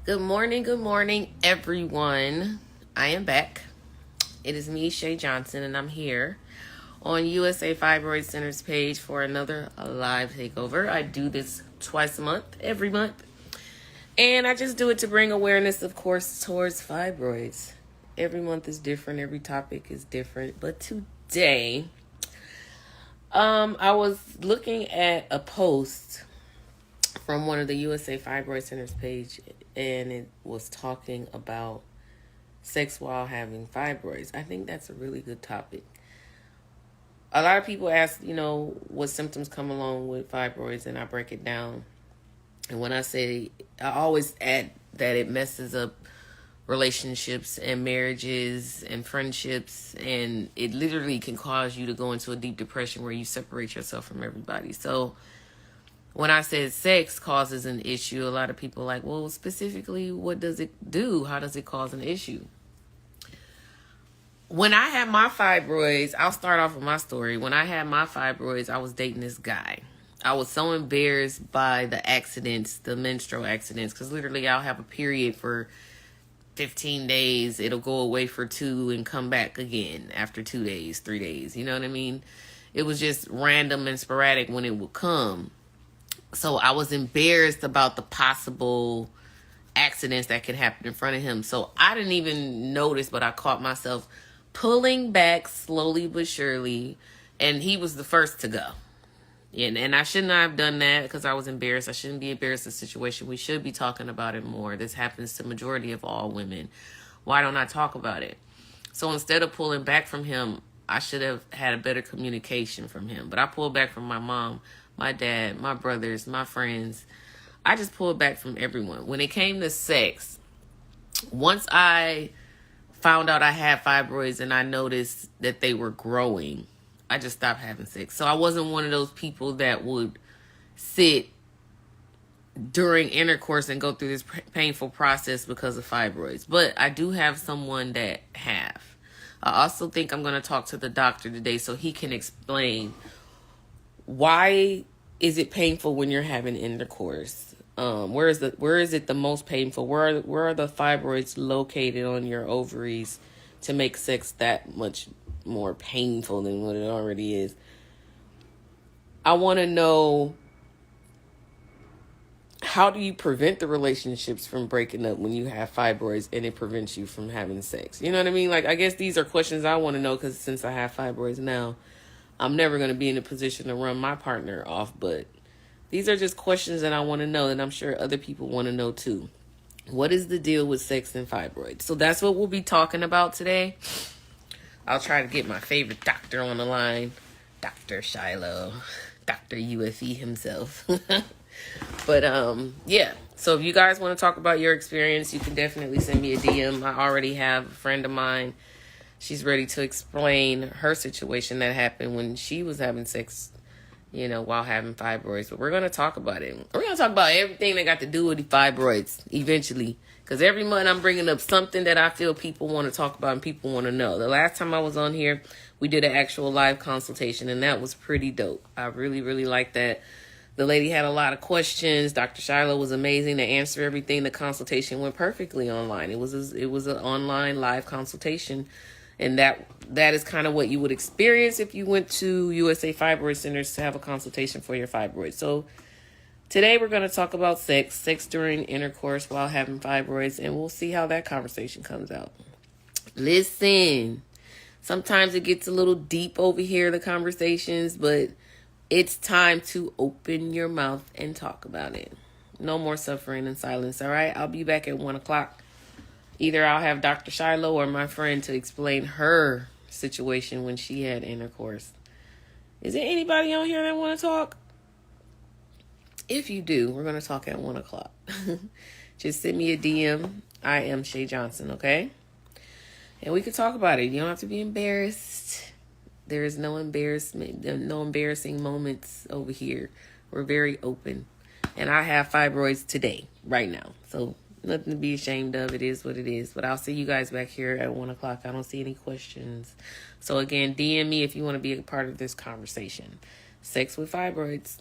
Good morning, everyone. I am back. It is me, Shay Johnson, and I'm here on USA Fibroid Center's page for another live takeover. I do this twice a month, every month, and I just do it to bring awareness, of course, towards fibroids. Every month is different, every topic is different, but today, I was looking at a post from one of the USA Fibroid Center's page, and it was talking about sex while having fibroids. I think that's a really good topic. A lot of people ask, what symptoms come along with fibroids, and I break it down. And when I say, I always add that it messes up relationships and marriages and friendships, and it literally can cause you to go into a deep depression where you separate yourself from everybody. So when I said sex causes an issue, a lot of people are like, well, specifically, what does it do? How does it cause an issue? When I had my fibroids, I'll start off with my story. When I had my fibroids, I was dating this guy. I was so embarrassed by the accidents, the menstrual accidents, because literally I'll have a period for 15 days. It'll go away for 2 and come back again after 2 days, 3 days. You know what I mean? It was just random and sporadic when it would come. So I was embarrassed about the possible accidents that could happen in front of him. So I didn't even notice, but I caught myself pulling back slowly but surely. And he was the first to go. And I should not have done that because I was embarrassed. I shouldn't be embarrassed in the situation. We should be talking about it more. This happens to the majority of all women. Why don't I talk about it? So instead of pulling back from him, I should have had a better communication from him. But I pulled back from my mom, my dad, my brothers, my friends. I just pulled back from everyone. When it came to sex, once I found out I had fibroids and I noticed that they were growing, I just stopped having sex. So I wasn't one of those people that would sit during intercourse and go through this painful process because of fibroids. But I do have someone that have. I also think I'm going to talk to the doctor today so he can explain why is it painful when you're having intercourse? Where is it the most painful? Where are the fibroids located on your ovaries to make sex that much more painful than what it already is? I want to know, how do you prevent the relationships from breaking up when you have fibroids and it prevents you from having sex? You know what I mean? Like, I guess these are questions I want to know because since I have fibroids now, I'm never going to be in a position to run my partner off, but these are just questions that I want to know, and I'm sure other people want to know too. What is the deal with sex and fibroids? So that's what we'll be talking about today. I'll try to get my favorite doctor on the line, Dr. Shiloh, Dr. UFE himself. But yeah, so if you guys want to talk about your experience, you can definitely send me a DM. I already have a friend of mine. She's ready to explain her situation that happened when she was having sex, while having fibroids. But we're going to talk about it. We're going to talk about everything that got to do with the fibroids eventually. Because every month I'm bringing up something that I feel people want to talk about and people want to know. The last time I was on here, we did an actual live consultation, and that was pretty dope. I really, really liked that. The lady had a lot of questions. Dr. Shiloh was amazing to answer everything. The consultation went perfectly online. It was an online live consultation. And that is kind of what you would experience if you went to USA Fibroid Centers to have a consultation for your fibroids. So today we're going to talk about sex during intercourse while having fibroids, and we'll see how that conversation comes out. Listen, sometimes it gets a little deep over here, the conversations, but it's time to open your mouth and talk about it. No more suffering in silence, all right? I'll be back at 1 o'clock. Either I'll have Dr. Shiloh or my friend to explain her situation when she had intercourse. Is there anybody on here that want to talk? If you do, we're going to talk at 1 o'clock. Just send me a DM. I am Shay Johnson, okay? And we can talk about it. You don't have to be embarrassed. There is no embarrassment, no embarrassing moments over here. We're very open. And I have fibroids today, right now. So nothing to be ashamed of. It is what it is. But I'll see you guys back here at 1 o'clock. I don't see any questions. So again, DM me if you want to be a part of this conversation. Sex with fibroids.